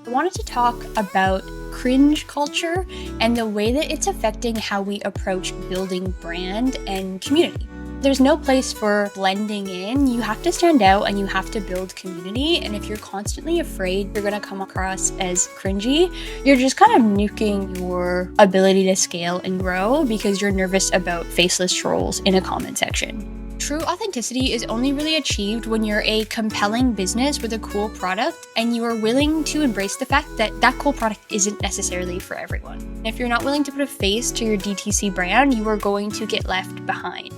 I wanted to talk about cringe culture and the way that it's affecting how we approach building brand and community. There's no place for blending in. You have to stand out and you have to build community. And if you're constantly afraid you're going to come across as cringy, you're just kind of nuking your ability to scale and grow because you're nervous about faceless trolls in a comment section. True authenticity is only really achieved when you're a compelling business with a cool product and you are willing to embrace the fact that that cool product isn't necessarily for everyone. If you're not willing to put a face to your DTC brand, you are going to get left behind.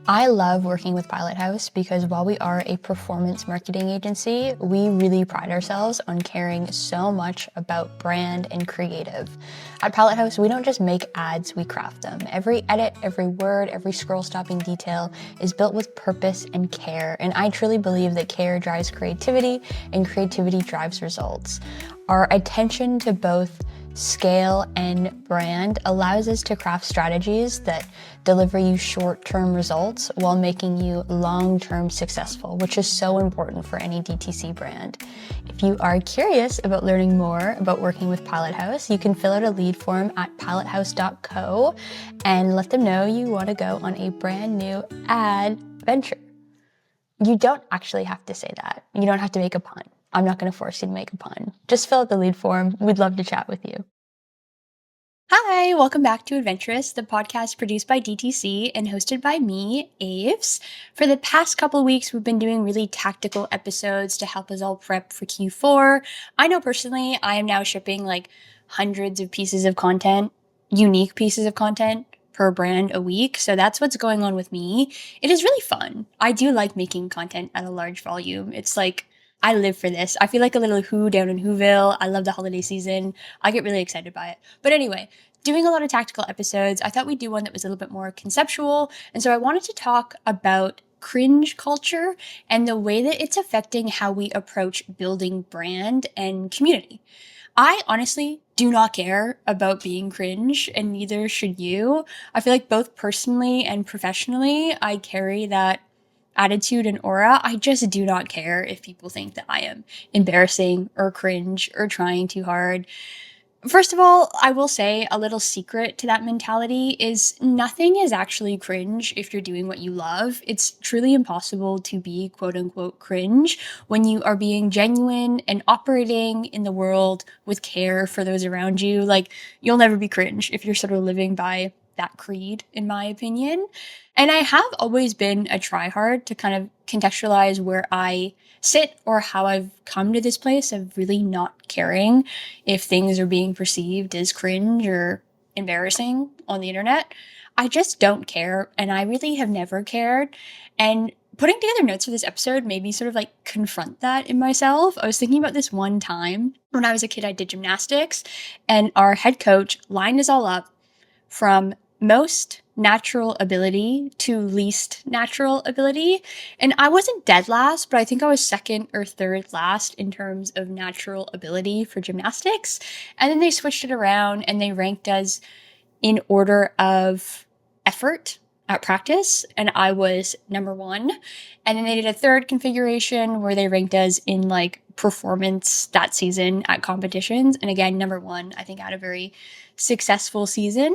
I love working with Pilot House because while we are a performance marketing agency, we really pride ourselves on caring so much about brand and creative. At Pilot House, we don't just make ads, we craft them. Every edit, every word, every scroll-stopping detail is built with purpose and care, and I truly believe that care drives creativity and creativity drives results. Our attention to both scale and brand allows us to craft strategies that deliver you short-term results while making you long-term successful, which is so important for any DTC brand. If you are curious about learning more about working with Pilot House, you can fill out a lead form at pilothouse.co and let them know you want to go on a brand new ad venture. You don't actually have to say that. You don't have to make a pun. I'm not going to force you to make a pun. Just fill out the lead form. We'd love to chat with you. Hi, welcome back to Ad-venturous, the podcast produced by DTC and hosted by me, Aves. For the past couple of weeks, we've been doing really tactical episodes to help us all prep for Q4. I know personally, I am now shipping like hundreds of pieces of content, unique pieces of content per brand a week. So that's what's going on with me. It is really fun. I do like making content at a large volume. It's like, I live for this. I feel like a little Who down in Whoville. I love the holiday season. I get really excited by it. But anyway, doing a lot of tactical episodes, I thought we'd do one that was a little bit more conceptual. And so I wanted to talk about cringe culture and the way that it's affecting how we approach building brand and community. I honestly do not care about being cringe, and neither should you. I feel like both personally and professionally, I carry that attitude and aura. I just do not care if people think that I am embarrassing or cringe or trying too hard. First of all, I will say a little secret to that mentality is nothing is actually cringe if you're doing what you love. It's truly impossible to be quote unquote cringe when you are being genuine and operating in the world with care for those around you. Like, you'll never be cringe if you're sort of living by that creed, in my opinion. And I have always been a tryhard to kind of contextualize where I sit or how I've come to this place of really not caring if things are being perceived as cringe or embarrassing on the internet. I just don't care, and I really have never cared. And putting together notes for this episode made me sort of like confront that in myself. I was thinking about this one time when I was a kid, I did gymnastics, and our head coach lined us all up from most natural ability to least natural ability. And I wasn't dead last, but I think I was second or third last in terms of natural ability for gymnastics. And then they switched it around and they ranked us in order of effort at practice, and I was number one. And then they did a third configuration where they ranked us in like performance that season at competitions. And again, number one, I think I had a very successful season.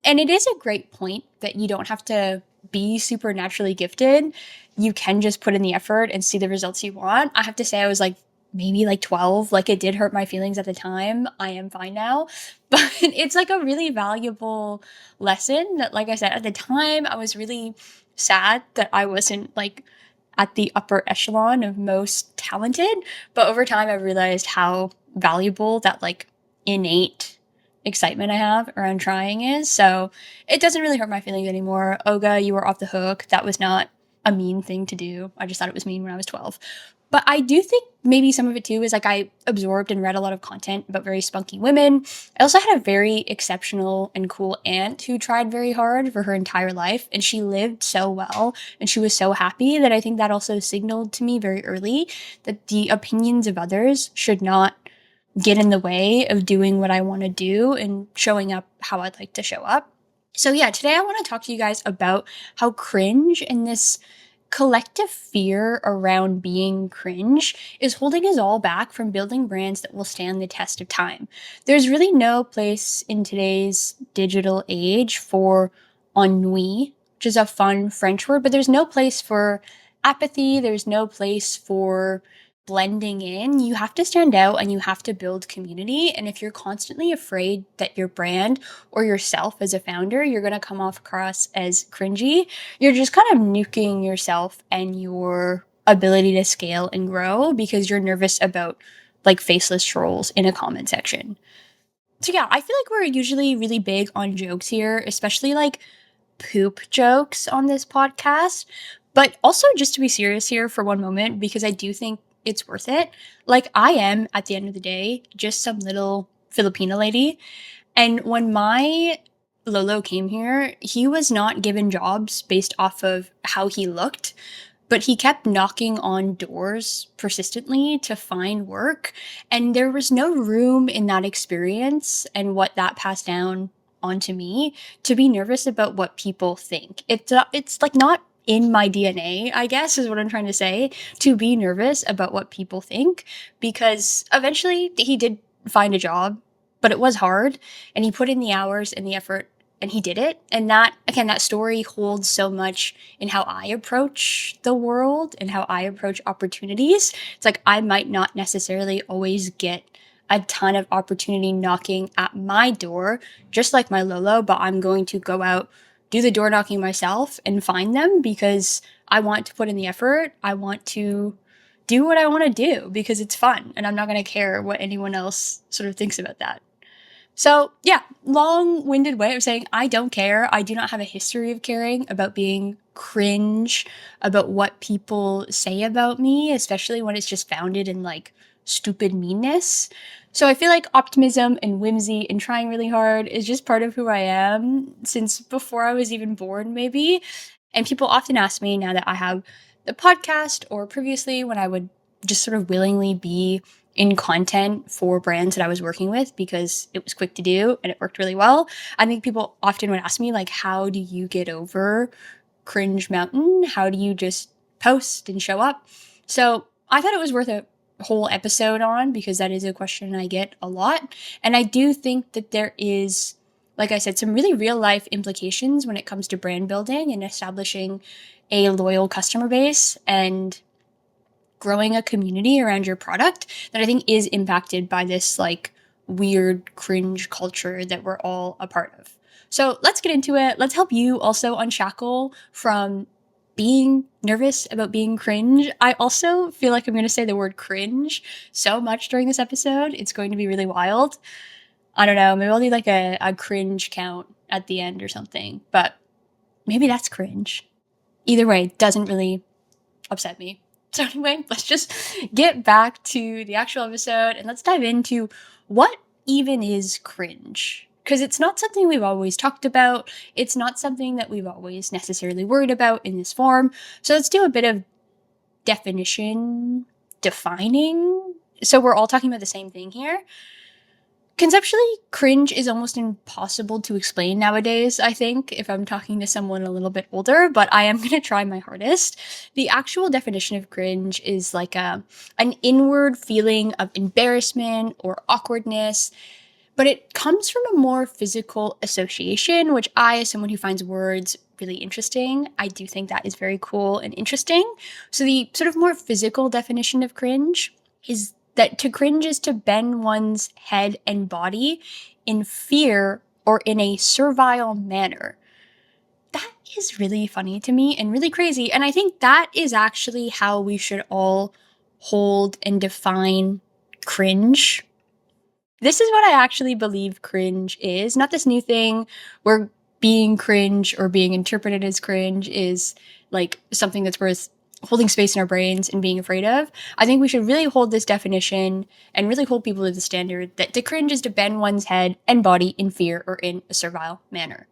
And it is a great point that you don't have to be supernaturally gifted. You can just put in the effort and see the results you want. I have to say I was like maybe like 12. Like, it did hurt my feelings at the time. I am fine now. But it's like a really valuable lesson that, like I said, at the time I was really sad that I wasn't like at the upper echelon of most talented. But over time I've realized how valuable that like innate excitement I have around trying is. So it doesn't really hurt my feelings anymore. Olga, you were off the hook. That was not a mean thing to do. I just thought it was mean when I was 12. But I do think maybe some of it too is like I absorbed and read a lot of content about very spunky women. I also had a very exceptional and cool aunt who tried very hard for her entire life, and she lived so well and she was so happy that I think that also signaled to me very early that the opinions of others should not get in the way of doing what I want to do and showing up how I'd like to show up. So, yeah, today I want to talk to you guys about how cringe and this collective fear around being cringe is holding us all back from building brands that will stand the test of time. There's really no place in today's digital age for ennui, which is a fun French word, but there's no place for apathy, there's no place for blending in. You have to stand out and you have to build community. And if you're constantly afraid that your brand or yourself as a founder, you're going to come off across as cringy, you're just kind of nuking yourself and your ability to scale and grow because you're nervous about like faceless trolls in a comment section. So yeah, I feel like we're usually really big on jokes here, especially like poop jokes on this podcast. But also just to be serious here for one moment, because I do think it's worth it. Like I am at the end of the day, just some little Filipina lady, and when my Lolo came here, he was not given jobs based off of how he looked, but he kept knocking on doors persistently to find work. And there was no room in that experience and what that passed down onto me to be nervous about what people think. It's like not in my DNA, I guess, is what I'm trying to say, to be nervous about what people think, because eventually he did find a job, but it was hard and he put in the hours and the effort and he did it. And that, again, that story holds so much in how I approach the world and how I approach opportunities. It's like I might not necessarily always get a ton of opportunity knocking at my door, just like my Lolo, but I'm going to go out, do the door knocking myself and find them because I want to put in the effort. I want to do what I want to do because it's fun and I'm not going to care what anyone else sort of thinks about that. So, yeah, long winded way of saying I don't care. I do not have a history of caring about being cringe, about what people say about me, especially when it's just founded in like stupid meanness. So, I feel like optimism and whimsy and trying really hard is just part of who I am since before I was even born, maybe. And people often ask me now that I have the podcast or previously when I would just sort of willingly be in content for brands that I was working with because it was quick to do and it worked really well. I think people often would ask me, like, how do you get over Cringe Mountain? How do you just post and show up? So I thought it was worth a whole episode on because that is a question I get a lot. And I do think that there is, like I said, some really real life implications when it comes to brand building and establishing a loyal customer base and growing a community around your product that I think is impacted by this like weird cringe culture that we're all a part of. So let's get into it. Let's help you also unshackle from being nervous about being cringe. I also feel like I'm going to say the word cringe so much during this episode. It's going to be really wild. I don't know. Maybe I'll do like a cringe count at the end or something, but maybe that's cringe. Either way, it doesn't really upset me. So anyway, let's just get back to the actual episode and let's dive into what even is cringe. Because it's not something we've always talked about. It's not something that we've always necessarily worried about in this form. So let's do a bit of definition, defining. So we're all talking about the same thing here. Conceptually, cringe is almost impossible to explain nowadays, I think, if I'm talking to someone a little bit older, but I am going to try my hardest. The actual definition of cringe is like an inward feeling of embarrassment or awkwardness, but it comes from a more physical association, which I, as someone who finds words really interesting, I do think that is very cool and interesting. So the sort of more physical definition of cringe is that to cringe is to bend one's head and body in fear or in a servile manner. That is really funny to me and really crazy. And I think that is actually how we should all hold and define cringe. This is what I actually believe cringe is. Not this new thing where being cringe or being interpreted as cringe is like something that's worth holding space in our brains and being afraid of. I think we should really hold this definition and really hold people to the standard that to cringe is to bend one's head and body in fear or in a servile manner.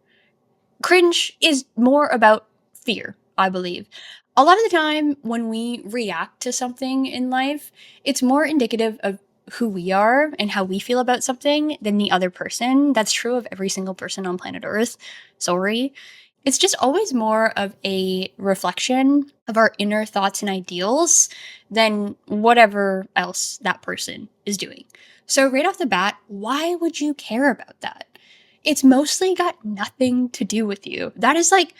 Cringe is more about fear, I believe. A lot of the time when we react to something in life, it's more indicative of who we are and how we feel about something than the other person. That's true of every single person on planet Earth. Sorry. It's just always more of a reflection of our inner thoughts and ideals than whatever else that person is doing. So, right off the bat, why would you care about that? It's mostly got nothing to do with you. That is like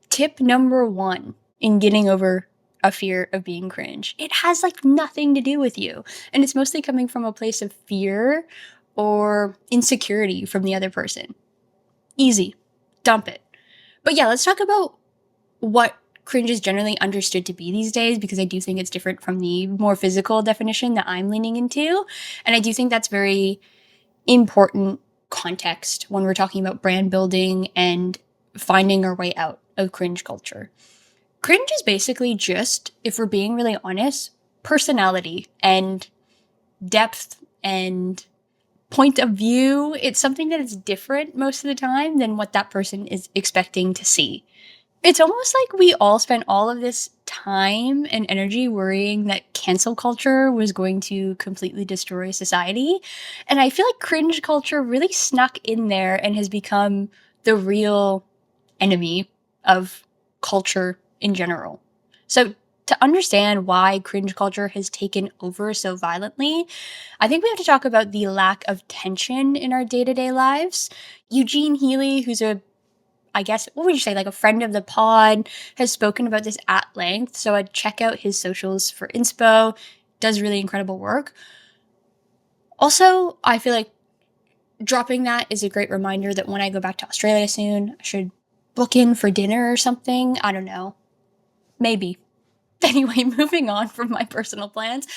tip number one in getting over a fear of being cringe. It has like nothing to do with you. And it's mostly coming from a place of fear or insecurity from the other person. Easy. Dump it. But yeah, let's talk about what cringe is generally understood to be these days, because I do think it's different from the more physical definition that I'm leaning into. And I do think that's very important context when we're talking about brand building and finding our way out of cringe culture. Cringe is basically just, if we're being really honest, personality and depth and point of view. It's something that is different most of the time than what that person is expecting to see. It's almost like we all spent all of this time and energy worrying that cancel culture was going to completely destroy society. And I feel like cringe culture really snuck in there and has become the real enemy of culture in general. So, to understand why cringe culture has taken over so violently, I think we have to talk about the lack of tension in our day to day lives. Eugene Healy, who's I guess, what would you say, like a friend of the pod, has spoken about this at length. So I'd check out his socials for inspo, does really incredible work. Also, I feel like dropping that is a great reminder that when I go back to Australia soon, I should book in for dinner or something. I don't know. Maybe. Anyway, moving on from my personal plans,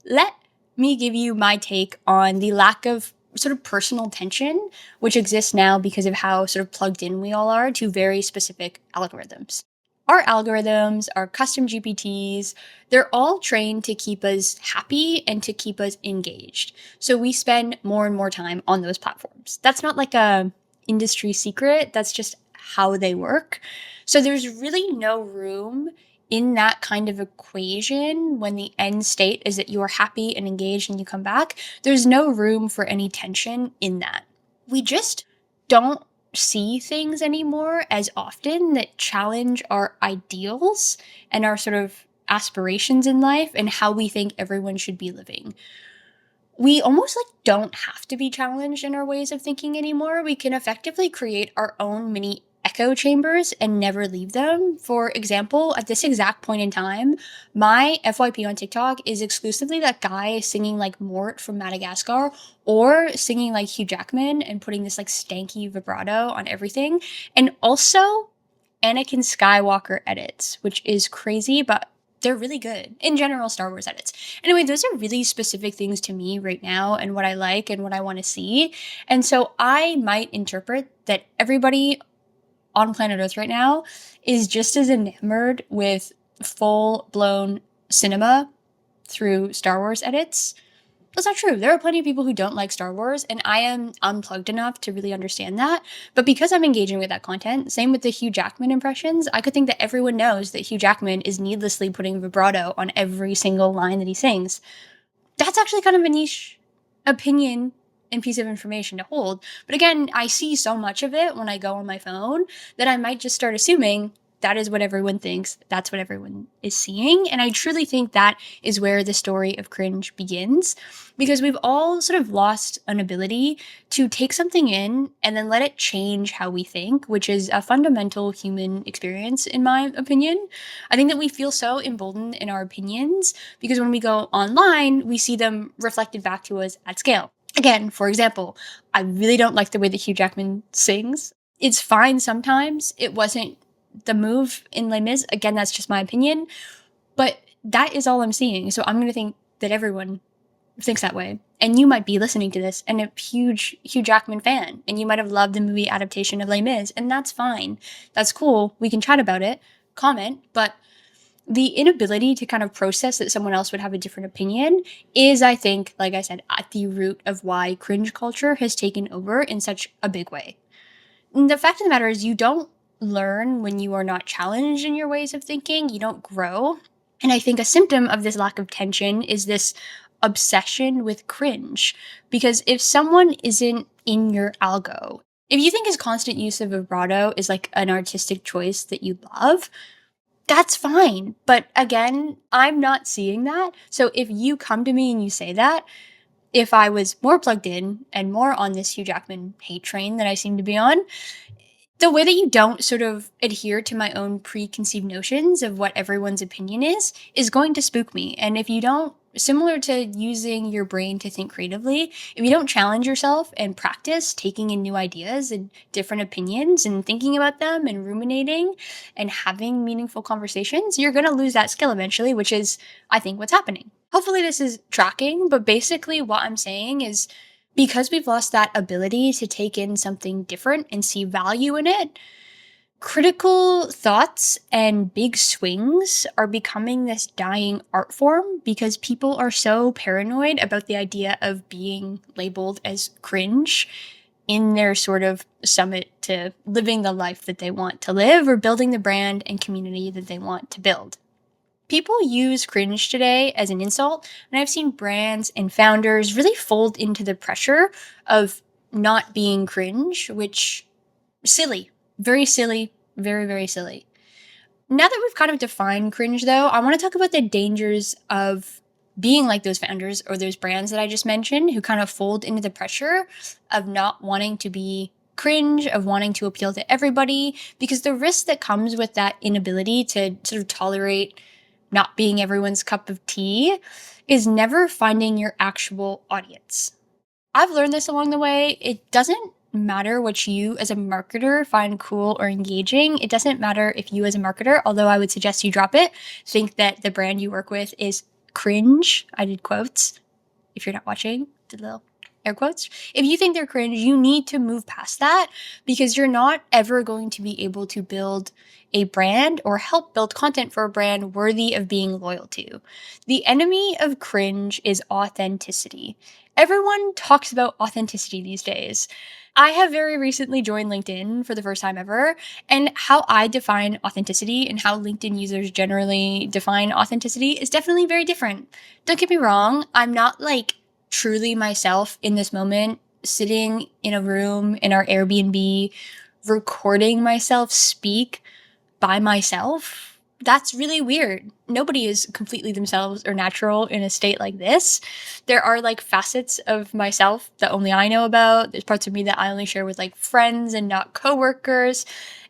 let me give you my take on the lack of sort of personal tension which exists now because of how sort of plugged in we all are to very specific algorithms. Our algorithms, our custom GPTs, they're all trained to keep us happy and to keep us engaged. So we spend more and more time on those platforms. That's not like a industry secret, that's just how they work. So there's really no room in that kind of equation when the end state is that you are happy and engaged and you come back. There's no room for any tension in that. We just don't see things anymore as often that challenge our ideals and our sort of aspirations in life and how we think everyone should be living. We almost like don't have to be challenged in our ways of thinking anymore. We can effectively create our own mini echo chambers and never leave them. For example, at this exact point in time, my FYP on TikTok is exclusively that guy singing like Mort from Madagascar or singing like Hugh Jackman and putting this like stanky vibrato on everything. And also Anakin Skywalker edits, which is crazy, but they're really good. In general, Star Wars edits. Anyway, those are really specific things to me right now and what I like and what I want to see. And so I might interpret that everybody on planet Earth right now is just as enamored with full-blown cinema through Star Wars edits. That's not true. There are plenty of people who don't like Star Wars, and I am unplugged enough to really understand that. But because I'm engaging with that content, same with the Hugh Jackman impressions, I could think that everyone knows that Hugh Jackman is needlessly putting vibrato on every single line that he sings. That's actually kind of a niche opinion and piece of information to hold. But again, I see so much of it when I go on my phone that I might just start assuming that is what everyone thinks, that's what everyone is seeing. And I truly think that is where the story of cringe begins, because we've all sort of lost an ability to take something in and then let it change how we think, which is a fundamental human experience, in my opinion. I think that we feel so emboldened in our opinions because when we go online, we see them reflected back to us at scale. Again, for example, I really don't like the way that Hugh Jackman sings. It's fine sometimes. It wasn't the move in Les Mis. Again, that's just my opinion. But that is all I'm seeing. So I'm going to think that everyone thinks that way. And you might be listening to this and a huge Hugh Jackman fan. And you might have loved the movie adaptation of Les Mis. And that's fine. That's cool. We can chat about it, comment. But the inability to kind of process that someone else would have a different opinion is, I think, like I said, at the root of why cringe culture has taken over in such a big way. And the fact of the matter is, you don't learn when you are not challenged in your ways of thinking. You don't grow. And I think a symptom of this lack of tension is this obsession with cringe. Because if someone isn't in your algo, if you think his constant use of vibrato is like an artistic choice that you love, that's fine. But again, I'm not seeing that. So if you come to me and you say that, if I was more plugged in and more on this Hugh Jackman hate train that I seem to be on, the way that you don't sort of adhere to my own preconceived notions of what everyone's opinion is going to spook me. And if you don't, similar to using your brain to think creatively, if you don't challenge yourself and practice taking in new ideas and different opinions and thinking about them and ruminating and having meaningful conversations, you're going to lose that skill eventually, which is, I think, what's happening. Hopefully this is tracking, but basically what I'm saying is, because we've lost that ability to take in something different and see value in it, critical thoughts and big swings are becoming this dying art form because people are so paranoid about the idea of being labeled as cringe in their sort of summit to living the life that they want to live or building the brand and community that they want to build. People use cringe today as an insult, and I've seen brands and founders really fold into the pressure of not being cringe, which silly, very silly, very, very silly. Now that we've kind of defined cringe, though, I want to talk about the dangers of being like those founders or those brands that I just mentioned who kind of fold into the pressure of not wanting to be cringe, of wanting to appeal to everybody, because the risk that comes with that inability to sort of tolerate not being everyone's cup of tea is never finding your actual audience. I've learned this along the way. It doesn't matter what you as a marketer find cool or engaging. It doesn't matter if you as a marketer, although I would suggest you drop it, think that the brand you work with is cringe. I did quotes. If you're not watching, did little air quotes. If you think they're cringe, you need to move past that because you're not ever going to be able to build a brand or help build content for a brand worthy of being loyal to. The enemy of cringe is authenticity. Everyone talks about authenticity these days. I have very recently joined LinkedIn for the first time ever, and how I define authenticity and how LinkedIn users generally define authenticity is definitely very different. Don't get me wrong, I'm not like truly myself in this moment, sitting in a room in our Airbnb, recording myself speak by myself. That's really weird. Nobody is completely themselves or natural in a state like this. There are like facets of myself that only I know about. There's parts of me that I only share with like friends and not coworkers.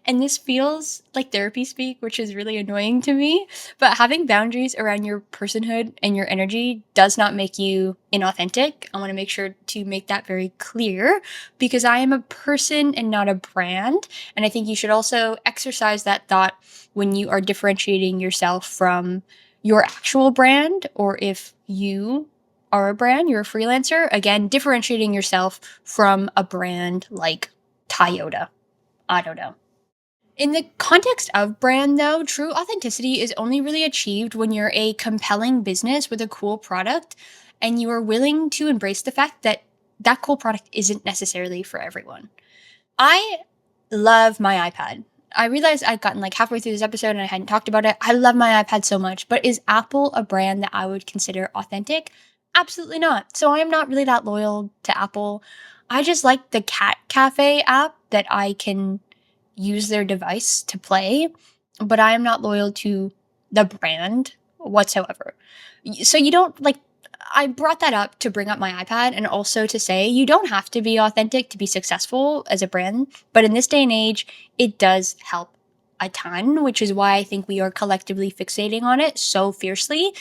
And this feels like therapy speak, which is really annoying to me. But having boundaries around your personhood and your energy does not make you inauthentic. I want to make sure to make that very clear because I am a person and not a brand. And I think you should also exercise that thought when you are differentiating yourself from your actual brand, or if you are a brand, you're a freelancer, again, differentiating yourself from a brand like Toyota. I don't know. In the context of brand, though, true authenticity is only really achieved when you're a compelling business with a cool product and you are willing to embrace the fact that that cool product isn't necessarily for everyone. I love my iPad. I realized I'd gotten like halfway through this episode and I hadn't talked about it. I love my iPad so much, but is Apple a brand that I would consider authentic? Absolutely not. So I am not really that loyal to Apple. I just like the Cat Cafe app that I can use their device to play, but I am not loyal to the brand whatsoever. So you don't like, I brought that up to bring up my iPad and also to say you don't have to be authentic to be successful as a brand, but in this day and age, it does help a ton, which is why I think we are collectively fixating on it so fiercely.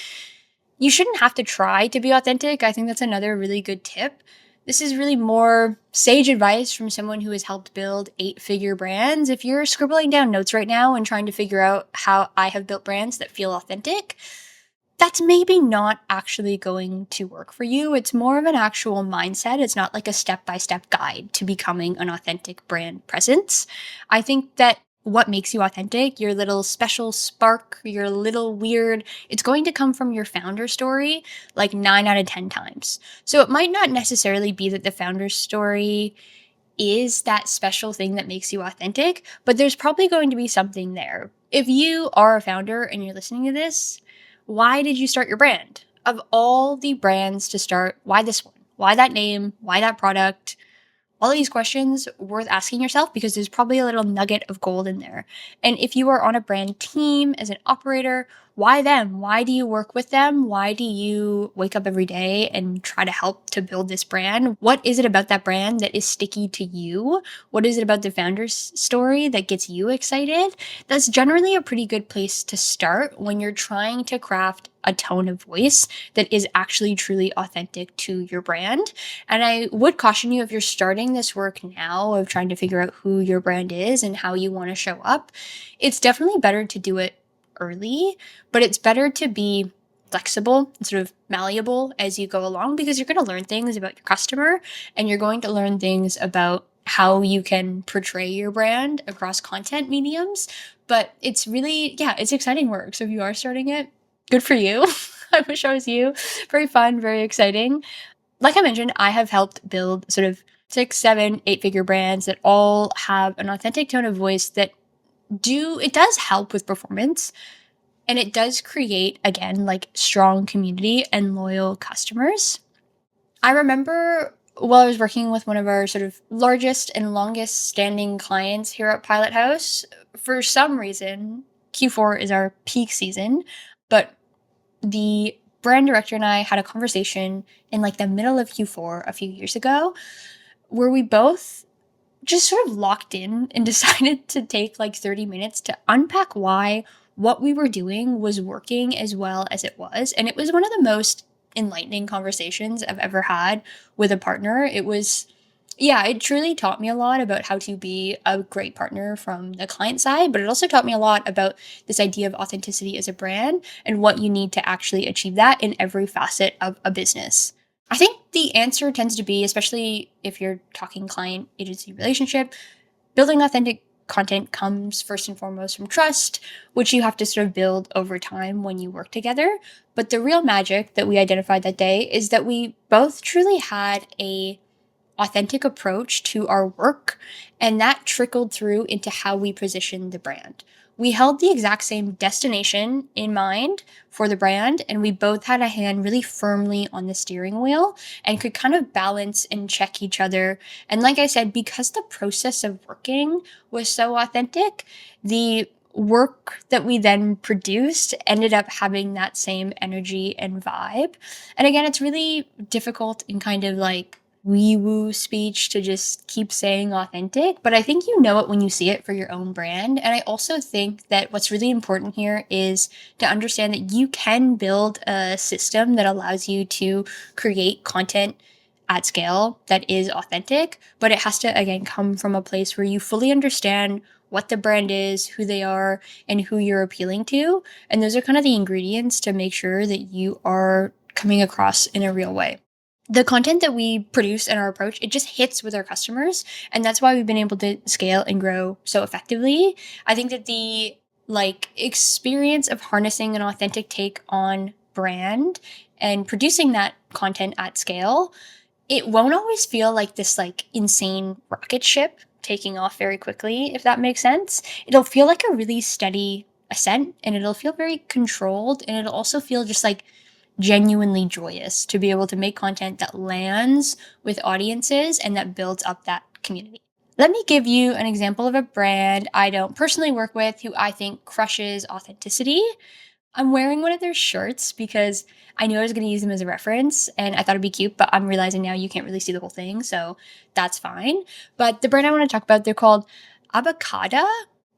You shouldn't have to try to be authentic. I think that's another really good tip. This is really more sage advice from someone who has helped build 8-figure brands. If you're scribbling down notes right now and trying to figure out how I have built brands that feel authentic, that's maybe not actually going to work for you. It's more of an actual mindset. It's not like a step-by-step guide to becoming an authentic brand presence. I think that what makes you authentic, your little special spark, your little weird, it's going to come from your founder story like 9 out of 10 times. So it might not necessarily be that the founder story is that special thing that makes you authentic, but there's probably going to be something there. If you are a founder and you're listening to this, why did you start your brand? Of all the brands to start, why this one? Why that name? Why that product? All of these questions worth asking yourself because there's probably a little nugget of gold in there. And if you are on a brand team as an operator, why them? Why do you work with them? Why do you wake up every day and try to help to build this brand? What is it about that brand that is sticky to you? What is it about the founder's story that gets you excited? That's generally a pretty good place to start when you're trying to craft a tone of voice that is actually truly authentic to your brand. And I would caution you, if you're starting this work now of trying to figure out who your brand is and how you want to show up, it's definitely better to do it early, but it's better to be flexible and sort of malleable as you go along, because you're going to learn things about your customer and you're going to learn things about how you can portray your brand across content mediums. But it's really, yeah, it's exciting work. So if you are starting it, good for you. I wish I was you. Very fun, very exciting. Like I mentioned, I have helped build sort of 6, 7, 8-figure brands that all have an authentic tone of voice that it does help with performance, and it does create, again, like strong community and loyal customers. I remember while I was working with one of our sort of largest and longest standing clients here at Pilot House, for some reason, Q4 is our peak season, but the brand director and I had a conversation in like the middle of Q4 a few years ago where we both just sort of locked in and decided to take like 30 minutes to unpack why what we were doing was working as well as it was. And it was one of the most enlightening conversations I've ever had with a partner. It was, yeah, it truly taught me a lot about how to be a great partner from the client side, but it also taught me a lot about this idea of authenticity as a brand and what you need to actually achieve that in every facet of a business. I think the answer tends to be, especially if you're talking client agency relationship, building authentic content comes first and foremost from trust, which you have to sort of build over time when you work together. But the real magic that we identified that day is that we both truly had a authentic approach to our work, and that trickled through into how we positioned the brand. We held the exact same destination in mind for the brand, and we both had a hand really firmly on the steering wheel and could kind of balance and check each other. And like I said, because the process of working was so authentic, the work that we then produced ended up having that same energy and vibe. And again, it's really difficult in kind of like wee woo speech to just keep saying authentic, but I think you know it when you see it for your own brand. And I also think that what's really important here is to understand that you can build a system that allows you to create content at scale that is authentic, but it has to, again, come from a place where you fully understand what the brand is, who they are, and who you're appealing to. And those are kind of the ingredients to make sure that you are coming across in a real way. The content that we produce and our approach, it just hits with our customers. And that's why we've been able to scale and grow so effectively. I think that the experience of harnessing an authentic take on brand and producing that content at scale, it won't always feel like this insane rocket ship taking off very quickly, if that makes sense. It'll feel like a really steady ascent, and it'll feel very controlled, and it'll also feel just genuinely joyous to be able to make content that lands with audiences and that builds up that community. Let me give you an example of a brand I don't personally work with who I think crushes authenticity. I'm wearing one of their shirts because I knew I was going to use them as a reference and I thought it'd be cute, but I'm realizing now you can't really see the whole thing, so that's fine. But the brand I want to talk about, they're called Abacada.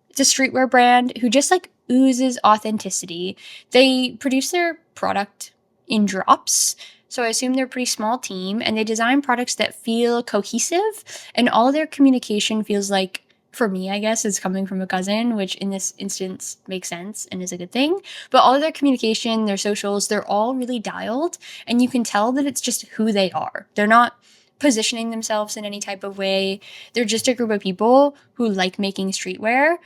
It's a streetwear brand who just oozes authenticity. They produce their product in drops, so I assume they're a pretty small team, and they design products that feel cohesive, and all of their communication feels like, for me, I guess, is coming from a cousin, which in this instance makes sense and is a good thing. But all of their communication, their socials, they're all really dialed, and you can tell that it's just who they are. They're not positioning themselves in any type of way. They're just a group of people who like making streetwear,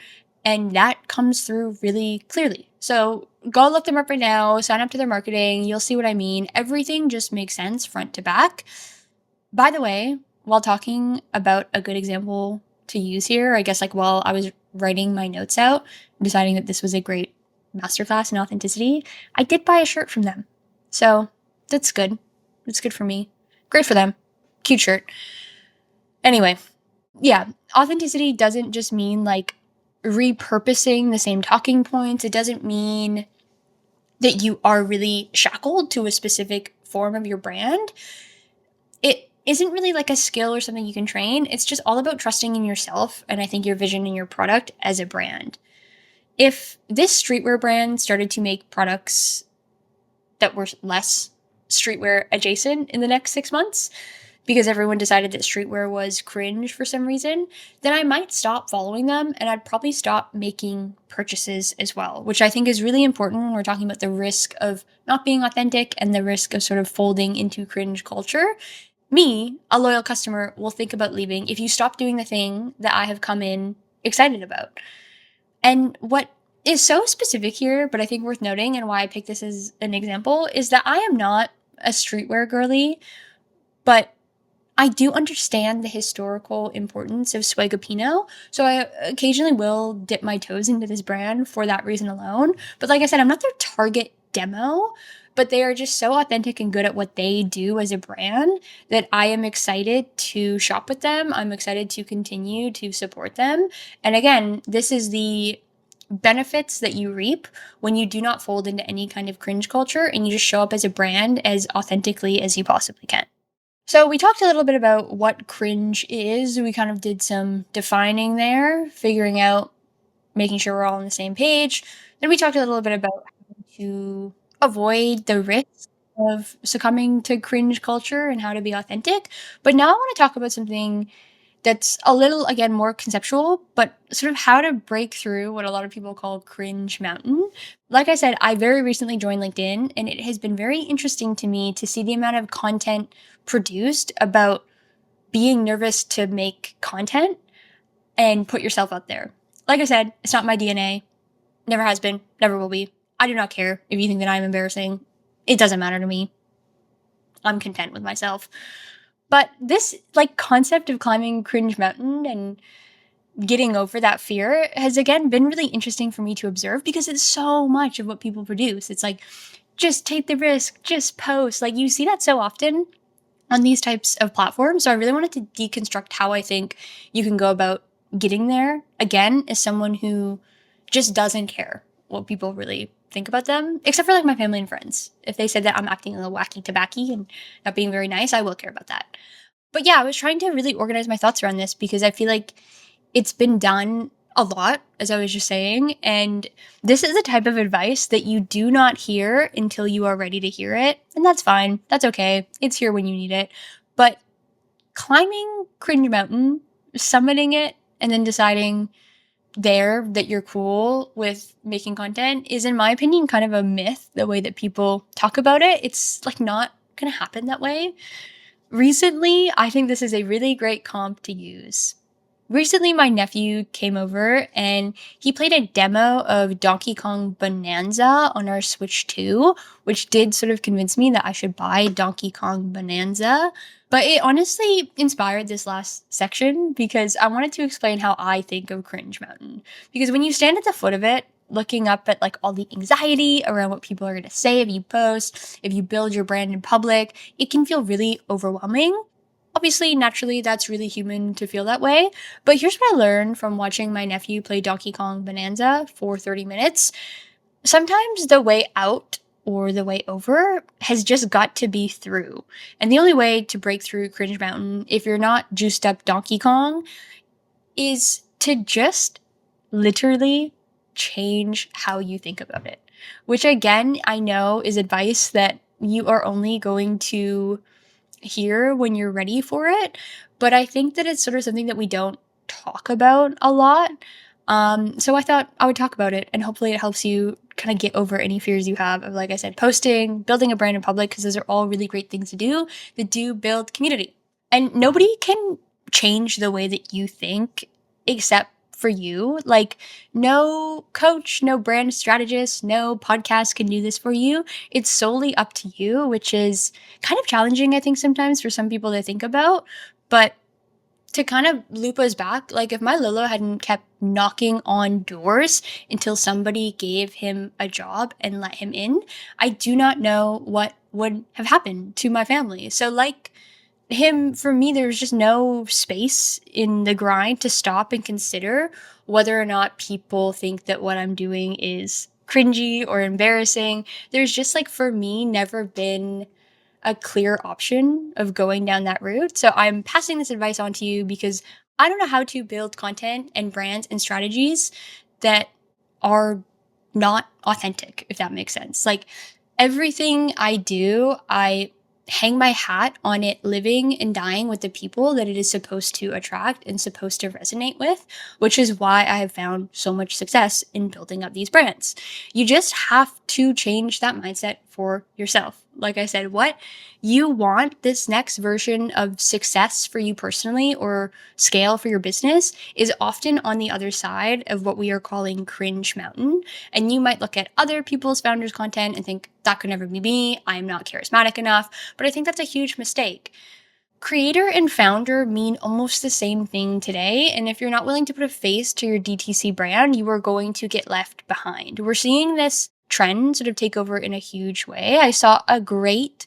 and that comes through really clearly. So go look them up right now, sign up to their marketing. You'll see what I mean. Everything just makes sense front to back. By the way, while talking about a good example to use here, I guess while I was writing my notes out, deciding that this was a great masterclass in authenticity, I did buy a shirt from them. So that's good. That's good for me. Great for them. Cute shirt. Anyway, yeah, authenticity doesn't just mean like repurposing the same talking points. It doesn't mean that you are really shackled to a specific form of your brand. It isn't really like a skill or something you can train. It's just all about trusting in yourself and I think your vision and your product as a brand. If this streetwear brand started to make products that were less streetwear adjacent in the next 6 months, because everyone decided that streetwear was cringe for some reason, then I might stop following them and I'd probably stop making purchases as well, which I think is really important when we're talking about the risk of not being authentic and the risk of sort of folding into cringe culture. Me, a loyal customer, will think about leaving if you stop doing the thing that I have come in excited about. And what is so specific here, but I think worth noting and why I picked this as an example, is that I am not a streetwear girly, but I do understand the historical importance of Swagopino, so I occasionally will dip my toes into this brand for that reason alone. But like I said, I'm not their target demo, but they are just so authentic and good at what they do as a brand that I am excited to shop with them. I'm excited to continue to support them. And again, this is the benefits that you reap when you do not fold into any kind of cringe culture and you just show up as a brand as authentically as you possibly can. So we talked a little bit about what cringe is. We kind of did some defining there, figuring out, making sure we're all on the same page. Then we talked a little bit about how to avoid the risk of succumbing to cringe culture and how to be authentic. But now I want to talk about something that's a little, again, more conceptual, but sort of how to break through what a lot of people call Cringe Mountain. Like I said, I very recently joined LinkedIn, and it has been very interesting to me to see the amount of content produced about being nervous to make content and put yourself out there. Like I said, it's not my DNA, never has been, never will be. I do not care if you think that I'm embarrassing. It doesn't matter to me. I'm content with myself. But this like concept of climbing Cringe Mountain and getting over that fear has again been really interesting for me to observe because it's so much of what people produce. It's like, just take the risk, just post. Like you see that so often on these types of platforms. So I really wanted to deconstruct how I think you can go about getting there. Again, as someone who just doesn't care what people really think about them, except for like my family and friends. If they said that I'm acting a little wacky tobacco and not being very nice, I will care about that. But yeah, I was trying to really organize my thoughts around this because I feel like it's been done a lot, as I was just saying. And this is the type of advice that you do not hear until you are ready to hear it. And that's fine. That's okay. It's here when you need it. But climbing Cringe Mountain, summiting it, and then deciding there that you're cool with making content is, in my opinion, kind of a myth, the way that people talk about it. It's like not gonna happen that way. Recently, I think this is a really great comp to use. Recently, my nephew came over and he played a demo of Donkey Kong Bonanza on our Switch 2, which did sort of convince me that I should buy Donkey Kong Bonanza. But it honestly inspired this last section because I wanted to explain how I think of Cringe Mountain. Because when you stand at the foot of it, looking up at like all the anxiety around what people are going to say if you post, if you build your brand in public, it can feel really overwhelming. Obviously, naturally, that's really human to feel that way. But here's what I learned from watching my nephew play Donkey Kong Bonanza for 30 minutes. Sometimes the way out or the way over has just got to be through. And the only way to break through Cringe Mountain, if you're not juiced up Donkey Kong, is to just literally change how you think about it. Which, again, I know is advice that you are only going to hear when you're ready for it. But I think that it's sort of something that we don't talk about a lot. So I thought I would talk about it and hopefully it helps you kind of get over any fears you have of, like I said, posting, building a brand in public, because those are all really great things to do that do build community. And nobody can change the way that you think except for you. Like, no coach, no brand strategist, no podcast can do this for you. It's solely up to you, which is kind of challenging, I think, sometimes for some people to think about. But To kind of loop us back, like if my Lolo hadn't kept knocking on doors until somebody gave him a job and let him in, I do not know what would have happened to my family. So, like him, for me, there's just no space in the grind to stop and consider whether or not people think that what I'm doing is cringy or embarrassing. There's just like, for me, never been a clear option of going down that route. So I'm passing this advice on to you because I don't know how to build content and brands and strategies that are not authentic, if that makes sense. Like everything I do, I hang my hat on it living and dying with the people that it is supposed to attract and supposed to resonate with, which is why I have found so much success in building up these brands. You just have to change that mindset for yourself. Like I said, what you want this next version of success for you personally or scale for your business is often on the other side of what we are calling Cringe Mountain. And you might look at other people's founders' content and think, that could never be me. I'm not charismatic enough. But I think that's a huge mistake. Creator and founder mean almost the same thing today. And if you're not willing to put a face to your DTC brand, you are going to get left behind. We're seeing this trend sort of take over in a huge way. I saw a great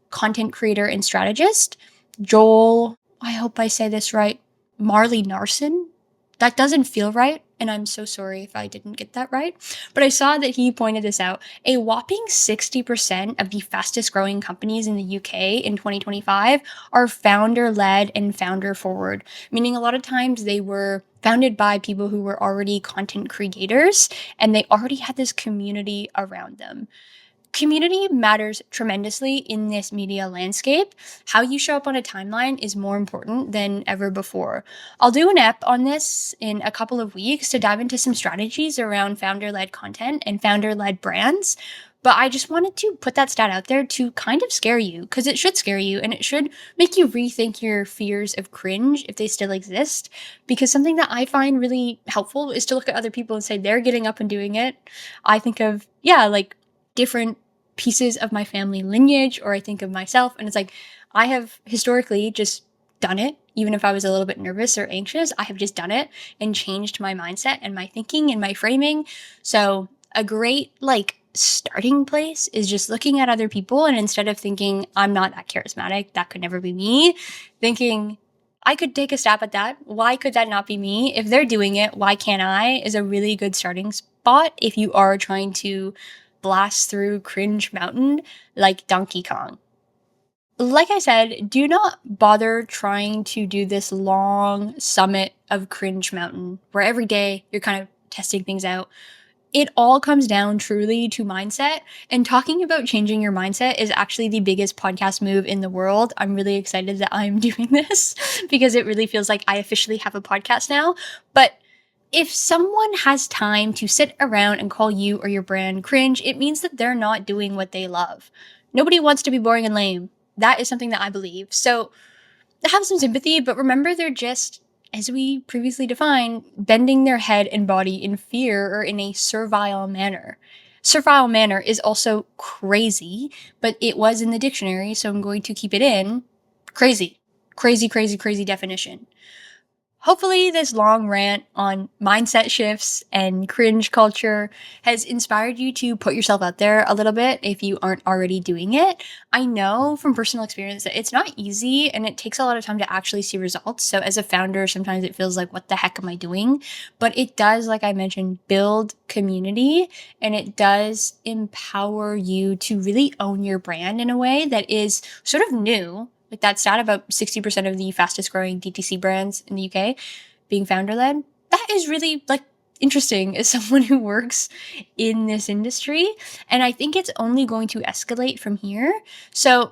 content creator and strategist, Joel, I hope I say this right, Marley Narson. That doesn't feel right, and I'm so sorry if I didn't get that right. But I saw that he pointed this out. A whopping 60% of the fastest growing companies in the UK in 2025 are founder led and founder forward, meaning a lot of times they were founded by people who were already content creators and they already had this community around them. Community matters tremendously in this media landscape. How you show up on a timeline is more important than ever before. I'll do an ep on this in a couple of weeks to dive into some strategies around founder-led content and founder-led brands. But I just wanted to put that stat out there to kind of scare you, because it should scare you and it should make you rethink your fears of cringe if they still exist. Because something that I find really helpful is to look at other people and say they're getting up and doing it. I think of, like different pieces of my family lineage, or I think of myself, and it's like I have historically just done it. Even if I was a little bit nervous or anxious, I have just done it and changed my mindset and my thinking and my framing. So a great starting place is just looking at other people, and instead of thinking I'm not that charismatic, that could never be me, thinking I could take a stab at that. Why could that not be me? If they're doing it, why can't I? Is a really good starting spot if you are trying to blast through Cringe Mountain like Donkey Kong. Like I said, do not bother trying to do this long summit of Cringe Mountain where every day you're kind of testing things out. It all comes down truly to mindset, and talking about changing your mindset is actually the biggest podcast move in the world. I'm really excited that I'm doing this because it really feels like I officially have a podcast now. But if someone has time to sit around and call you or your brand cringe, it means that they're not doing what they love. Nobody wants to be boring and lame. That is something that I believe. So have some sympathy, but remember they're just, as we previously defined, bending their head and body in fear or in a servile manner. Servile manner is also crazy, but it was in the dictionary, so I'm going to keep it in. Crazy. Crazy, crazy, crazy definition. Hopefully, this long rant on mindset shifts and cringe culture has inspired you to put yourself out there a little bit if you aren't already doing it. I know from personal experience that it's not easy and it takes a lot of time to actually see results. So, as a founder, sometimes it feels like, what the heck am I doing? But it does, like I mentioned, build community, and it does empower you to really own your brand in a way that is sort of new. Like that stat about 60% of the fastest growing DTC brands in the UK being founder led. That is really interesting as someone who works in this industry. And I think it's only going to escalate from here. So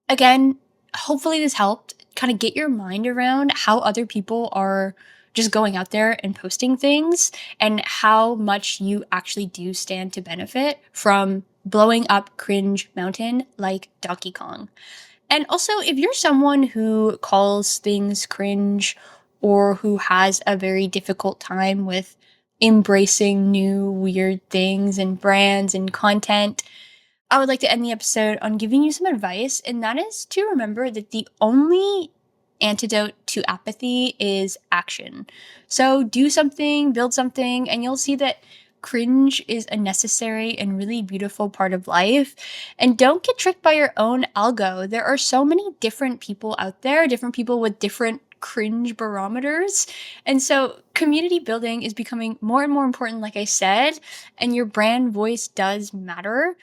again, hopefully this helped kind of get your mind around how other people are just going out there and posting things and how much you actually do stand to benefit from blowing up Cringe Mountain like Donkey Kong. And also, if you're someone who calls things cringe or who has a very difficult time with embracing new weird things and brands and content, I would like to end the episode on giving you some advice, and that is to remember that the only antidote to apathy is action. So do something, build something, and you'll see that cringe is a necessary and really beautiful part of life. And don't get tricked by your own algo. There are so many different people out there, different people with different cringe barometers. And so community building is becoming more and more important, like I said, and your brand voice does matter.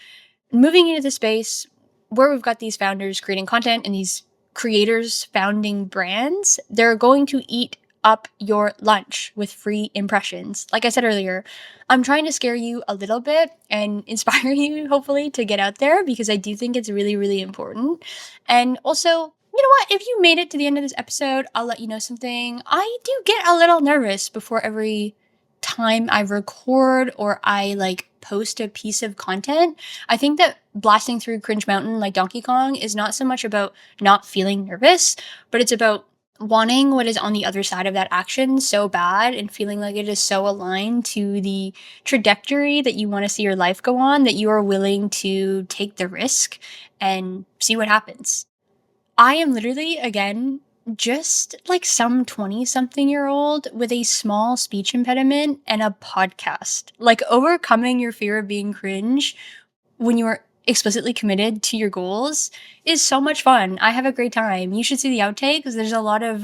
Moving into the space where we've got these founders creating content and these creators founding brands, they're going to eat up your lunch with free impressions. Like I said earlier, I'm trying to scare you a little bit and inspire you, hopefully, to get out there because I do think it's really, really important. And also, you know what? If you made it to the end of this episode, I'll let you know something. I do get a little nervous before every time I record or I post a piece of content. I think that blasting through Cringe Mountain like Donkey Kong is not so much about not feeling nervous, but it's about wanting what is on the other side of that action so bad and feeling like it is so aligned to the trajectory that you want to see your life go on that you are willing to take the risk and see what happens. I am literally, again, just like some 20-something-year-old with a small speech impediment and a podcast. Like overcoming your fear of being cringe when you are explicitly committed to your goals is so much fun. I have a great time. You should see the outtakes. There's a lot of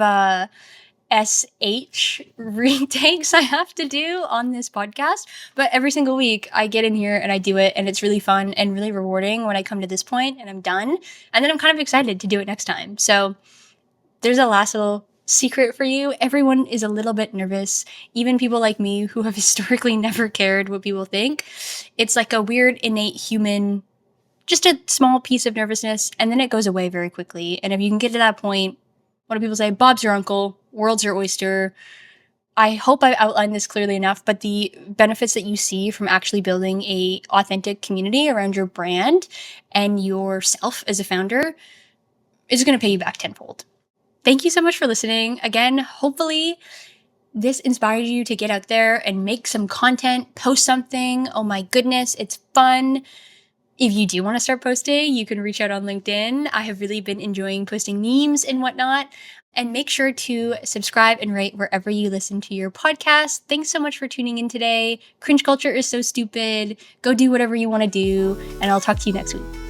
SH retakes I have to do on this podcast, but every single week I get in here and I do it, and it's really fun and really rewarding when I come to this point and I'm done, and then I'm kind of excited to do it next time. So there's a last little secret for you. Everyone is a little bit nervous, even people like me who have historically never cared what people think. It's like a weird innate human, just a small piece of nervousness, and then it goes away very quickly. And if you can get to that point, what do people say? Bob's your uncle, world's your oyster. I hope I outlined this clearly enough, but the benefits that you see from actually building a authentic community around your brand and yourself as a founder is going to pay you back tenfold. Thank you so much for listening. Again, hopefully this inspires you to get out there and make some content, post something. Oh my goodness, it's fun. If you do want to start posting, you can reach out on LinkedIn. I have really been enjoying posting memes and whatnot. And make sure to subscribe and rate wherever you listen to your podcast. Thanks so much for tuning in today. Cringe culture is so stupid. Go do whatever you want to do, and I'll talk to you next week.